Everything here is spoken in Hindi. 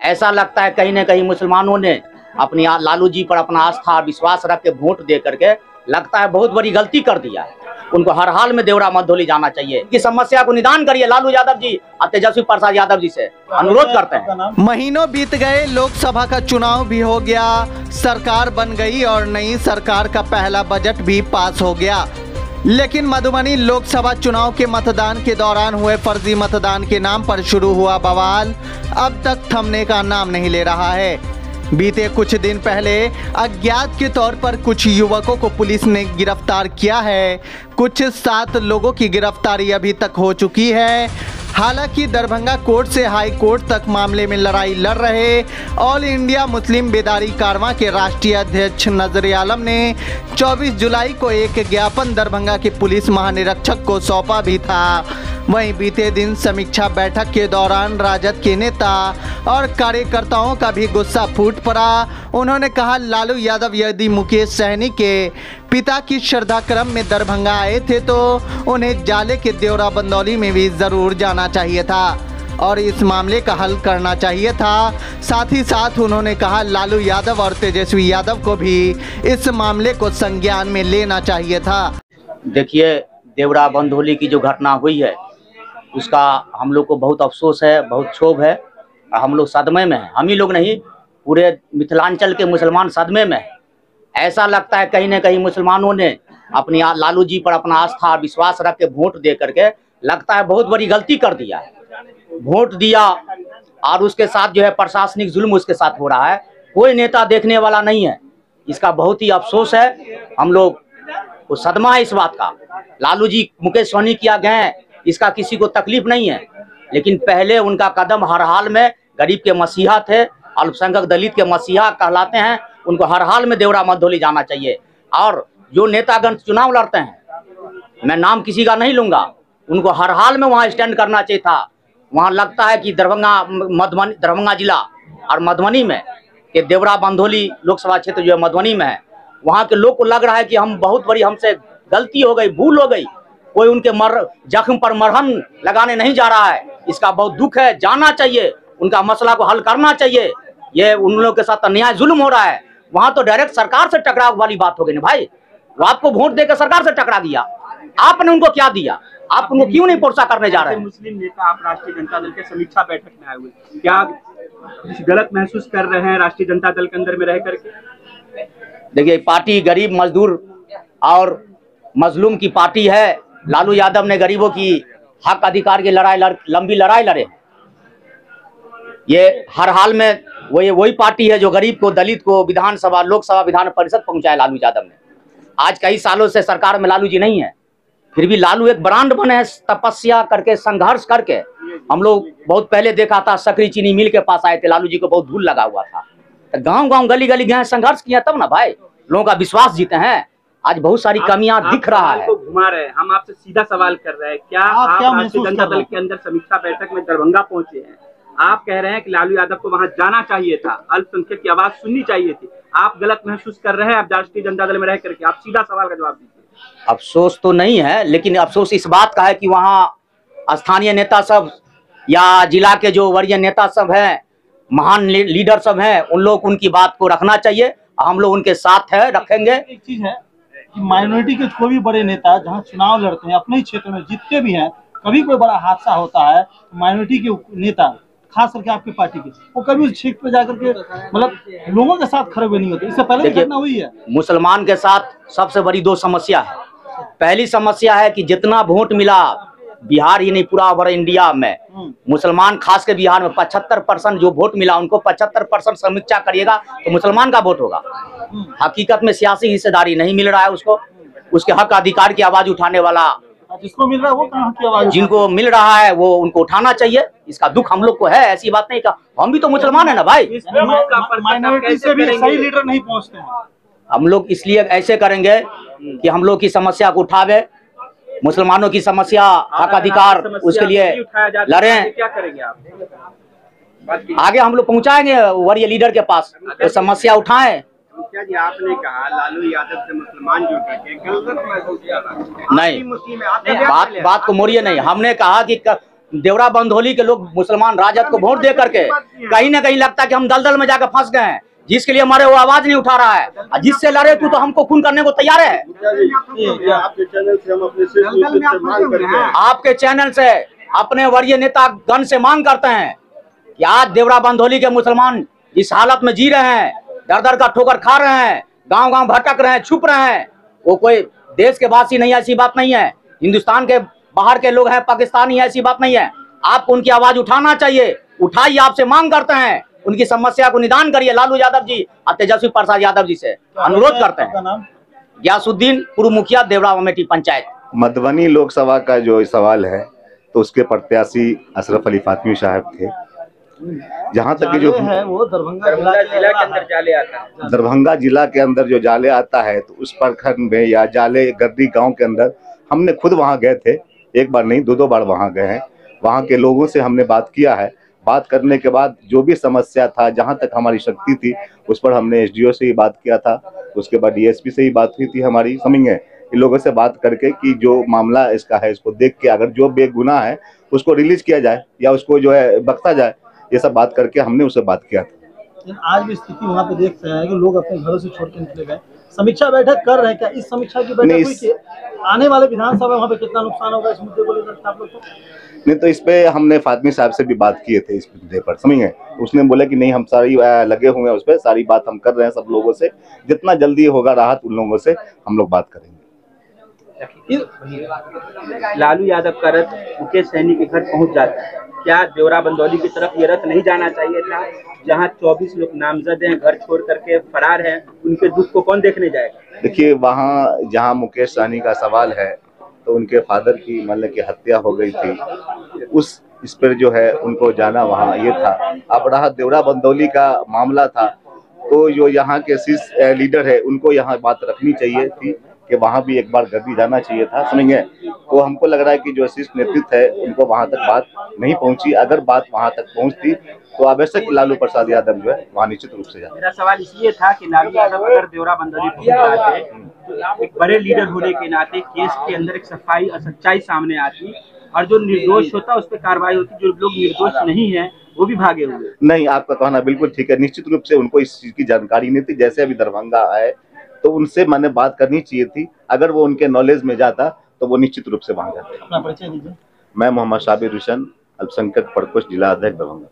ऐसा लगता है कहीं न कहीं मुसलमानों ने अपनी लालू जी पर अपना आस्था विश्वास रख के वोट दे करके लगता है बहुत बड़ी गलती कर दिया है। उनको हर हाल में देवरा मधोली जाना चाहिए कि समस्या को निदान करिए। लालू यादव जी और तेजस्वी प्रसाद यादव जी से अनुरोध करते हैं। महीनों बीत गए, लोकसभा का चुनाव भी हो गया, सरकार बन गई और नई सरकार का पहला बजट भी पास हो गया। लेकिन मधुबनी लोकसभा चुनाव के मतदान के दौरान हुए फर्जी मतदान के नाम पर शुरू हुआ बवाल अब तक थमने का नाम नहीं ले रहा है। बीते कुछ दिन पहले अज्ञात के तौर पर कुछ युवकों को पुलिस ने गिरफ्तार किया है। कुछ 7 लोगों की गिरफ्तारी अभी तक हो चुकी है। हालांकि दरभंगा कोर्ट से हाई कोर्ट तक मामले में लड़ाई लड़ रहे ऑल इंडिया मुस्लिम बेदारी कारवां के राष्ट्रीय अध्यक्ष नजर आलम ने 24 जुलाई को एक ज्ञापन दरभंगा के पुलिस महानिरीक्षक को सौंपा भी था। वहीं बीते दिन समीक्षा बैठक के दौरान राजद के नेता और कार्यकर्ताओं का भी गुस्सा फूट पड़ा। उन्होंने कहा, लालू यादव यदि मुकेश सहनी के पिता की श्रद्धा क्रम में दरभंगा आए थे तो उन्हें जाले के देवरा बंदौली में भी जरूर जाना चाहिए था और इस मामले का हल करना चाहिए था। साथ ही साथ उन्होंने कहा, लालू यादव और तेजस्वी यादव को भी इस मामले को संज्ञान में लेना चाहिए था। देखिए, देवरा बंदौली की जो घटना हुई है उसका हम लोग को बहुत अफसोस है, बहुत क्षोभ है। हम लोग सदमे में हैं। हम ही लोग नहीं, पूरे मिथिलांचल के मुसलमान सदमे में हैं। ऐसा लगता है कहीं न कहीं मुसलमानों ने अपनी लालू जी पर अपना आस्था विश्वास रख के वोट दे करके लगता है बहुत बड़ी गलती कर दिया है। वोट दिया और उसके साथ जो है प्रशासनिक जुल्म उसके साथ हो रहा है। कोई नेता देखने वाला नहीं है। इसका बहुत ही अफसोस है। हम लोग को सदमा है इस बात का। लालू जी मुकेश सहनी किया गए, इसका किसी को तकलीफ नहीं है, लेकिन पहले उनका कदम हर हाल में गरीब के मसीहा थे, अल्पसंख्यक दलित के मसीहा कहलाते हैं। उनको हर हाल में देवरा मधोली जाना चाहिए। और जो नेतागण चुनाव लड़ते हैं, मैं नाम किसी का नहीं लूंगा, उनको हर हाल में वहाँ स्टैंड करना चाहिए था। वहाँ लगता है कि दरभंगा जिला और मधुबनी में कि देवरा बंदौली लोकसभा क्षेत्र जो है मधुबनी में है, वहाँ के लोग को लग रहा है कि हम बहुत बड़ी हमसे गलती हो गई, भूल हो गई। कोई उनके जख्म पर मरहम लगाने नहीं जा रहा है। इसका बहुत दुख है। जाना चाहिए, उनका मसला को हल करना चाहिए। ये उन लोगों के साथ अन्याय जुल्म हो रहा है। वहां तो डायरेक्ट सरकार से टकराव वाली बात हो गई ना भाई। वो आपको वोट देकर सरकार से टकरा दिया, आपने उनको क्या दिया? आप उनको क्यों नहीं पुरसा करने जा रहे हैं? मुस्लिम नेता आप राष्ट्रीय जनता दल के समीक्षा बैठक में आए हुए, क्या गलत महसूस कर रहे हैं राष्ट्रीय जनता दल के अंदर में रह करके? देखिए, पार्टी गरीब मजदूर और मजलूम की पार्टी है। लालू यादव ने गरीबों की हक अधिकार की लंबी लड़ाई लड़े। ये हर हाल में वही पार्टी है जो गरीब को, दलित को विधानसभा, लोकसभा, विधान परिषद पहुंचाया लालू यादव ने। आज कई सालों से सरकार में लालू जी नहीं है, फिर भी लालू एक ब्रांड बने हैं। तपस्या करके, संघर्ष करके। हम लोग बहुत पहले देखा था, सकरी चीनी मिल के पास आए थे, लालू जी को बहुत धूल लगा हुआ था। तो गांव-गांव, गली-गली गए, संघर्ष किया, तब ना भाई लोगों का विश्वास जीते हैं। आज बहुत सारी कमियां दिख रहा है। घुमा रहे हैं। हम आपसे सीधा सवाल कर रहे हैं, क्या आप राष्ट्रीय जनता दल के अंदर समीक्षा बैठक में दरभंगा पहुंचे हैं? आप कह रहे हैं कि लालू यादव को वहां जाना चाहिए था, अल्पसंख्यक की आवाज सुननी चाहिए थी। आप गलत महसूस कर रहे हैं आप राष्ट्रीय जनता दल में रह करके? आप सीधा सवाल का जवाब दीजिए। अफसोस तो नहीं है, लेकिन अफसोस इस बात का है कि वहाँ स्थानीय नेता सब या जिला के जो वरीय नेता सब हैं, महान लीडर सब हैं, उन लोग उनकी बात को रखना चाहिए। हम लोग उनके साथ है, रखेंगे। एक चीज है कि माइनॉरिटी के कोई भी बड़े नेता जहां चुनाव लड़ते हैं, अपने ही क्षेत्र में जीतते भी हैं, कभी कोई बड़ा हादसा होता है, माइनॉरिटी के नेता खास करके आपकी पार्टी के, वो कभी उस क्षेत्र पे जाकर के मतलब लोगों के साथ खड़े हुए नहीं होते। इससे पहले घटना हुई है। मुसलमान के साथ सबसे बड़ी 2 समस्या है। पहली समस्या है कि जितना वोट मिला, बिहार ही नहीं पूरा ओवर इंडिया में, मुसलमान खास के बिहार में 75% जो वोट मिला, उनको 75% समीक्षा करिएगा तो मुसलमान का वोट होगा। हकीकत में सियासी हिस्सेदारी नहीं मिल रहा है उसको। उसके हक अधिकार की आवाज उठाने वाला जिसको मिल रहा है वो कहाँ की आवाज, जिनको मिल रहा है वो उनको उठाना चाहिए। इसका दुख हम लोग को है, ऐसी बात नहीं। का हम भी तो मुसलमान है ना भाई। माइनॉरिटी से भी सही लीडर नहीं पहुंचते हैं। हम लोग इसलिए ऐसे करेंगे कि हम लोग की समस्या को उठावे, मुसलमानों की समस्या, हक अधिकार, उसके लिए लड़ें। क्या करेंगे आप? आगे हम लोग पहुंचाएंगे वरीय लीडर के पास, तो समस्या उठाएं। मुखिया जी, आपने कहा लालू यादव से मुसलमान जुड़ करके गलत महसूस किया। नहीं, बात को मोड़िए नहीं। हमने कहा कि देवरा बंधोली के लोग मुसलमान राजद को वोट दे करके कहीं ना कहीं लगता है कि हम दलदल में जाकर फंस गए हैं, जिसके लिए हमारे वो आवाज नहीं उठा रहा है। जिससे लड़े तू तो हमको खून करने को तैयार है। आपके चैनल से हम अपने आपके चैनल से अपने वरीय नेता गण से मांग करते हैं कि आज देवरा बंधोली के मुसलमान इस हालत में जी रहे हैं, दर दर का ठोकर खा रहे हैं, गांव गांव भटक रहे हैं, छुप रहे हैं। वो कोई देश के वासी नहीं है, ऐसी बात नहीं है। हिंदुस्तान के बाहर के लोग हैं, पाकिस्तानी है, ऐसी बात नहीं है। आपको उनकी आवाज उठाना चाहिए, उठाइए। आपसे मांग करते हैं, उनकी समस्या को निदान करिए। लालू यादव जी और तेजस्वी प्रसाद यादव जी से अनुरोध करते हैं। गयासुद्दीन, पूर्व मुखिया, देवरा अमेठी पंचायत। मधुबनी लोकसभा का जो सवाल है तो उसके प्रत्याशी अशरफ अली फातमी साहब थे। जहाँ तक कि जो है वो दरभंगा जिला के अंदर जाले आता है, दरभंगा जिला के अंदर जो जाले आता है, तो उस प्रखंड में या जाले गद्दी गांव के अंदर हमने खुद वहां गए थे। एक बार नहीं, दो बार वहां गए हैं। वहां के लोगों से हमने बात किया है। बात करने के बाद जो भी समस्या था, जहां तक हमारी शक्ति थी, उस पर हमने एसडीओ से ही बात किया था। उसके बाद डीएसपी से ही बात हुई थी हमारी। समझेंगे, इन लोगों से बात करके कि जो मामला इसका है, इसको देख के अगर जो बेगुनाह है उसको रिलीज किया जाए या उसको जो है बख्शा जाए, ये सब बात करके हमने उससे बात किया था। आज भी स्थिति वहाँ पे देख रहे हैं कि लोग अपने घरों से छोड़ के निकले गए। समीक्षा बैठक कर रहे हैं, क्या इस समीक्षा की बैठक हुई कि आने वाले विधानसभा वहाँ पे कितना नुकसान होगा, इस मुद्दे को लेकर आप लोग को? नहीं, तो इस पे हमने फातमी साहब से भी बात किए थे इस मुद्दे पर। समझे, उसने बोला कि नहीं, हम सारी लगे हुए हैं उस पर, सारी बात हम कर रहे हैं सब लोगों से। जितना जल्दी होगा राहत, उन लोगों से हम लोग बात करेंगे। लालू यादव का रथ मुकेश सहनी के घर पहुंच जाता है, क्या देवरा बंदौली की तरफ ये रथ नहीं जाना चाहिए था? जहां 24 लोग नामजद हैं, घर छोड़ करके फरार हैं, उनके दुख को कौन देखने जाएगा? देखिए, वहाँ जहाँ मुकेश सहनी का सवाल है, तो उनके फादर की मतलब की हत्या हो गई थी। इस पर जो है उनको जाना वहाँ ये था। अब रहा देवरा बंदौली का मामला था, तो जो यहाँ के शीर्ष लीडर है, उनको यहाँ बात रखनी चाहिए थी कि वहाँ भी एक बार गद्दी जाना चाहिए था। समझेंगे, तो हमको लग रहा है कि जो शीर्ष नेतृत्व है, उनको वहाँ तक बात नहीं पहुँची। अगर बात वहाँ तक पहुँचती तो आवश्यक लालू प्रसाद यादव जो है वहाँ निश्चित रूप से जाते। मेरा सवाल इसलिए था कि लालू यादव अगर देवरा बंदौली पहुंच जाते तो एक बड़े लीडर होने के नाते केस के अंदर एक सफाई और सच्चाई सामने आती, और जो निर्दोष होता उस पर कार्रवाई होती। जो लोग निर्दोष नहीं है वो भी भागे हुए। नहीं, आपका कहना बिल्कुल ठीक है। निश्चित रूप से उनको इस चीज की जानकारी नहीं थी। जैसे अभी दरभंगा आए तो उनसे मैंने बात करनी चाहिए थी। अगर वो उनके नॉलेज में जाता तो वो निश्चित रूप से वहां जाते। अपना परिचय दीजिए। मैं मोहम्मद साबिर हुसैन, अल्पसंख्यक प्रकोष्ठ जिला अध्यक्ष दरभंगा।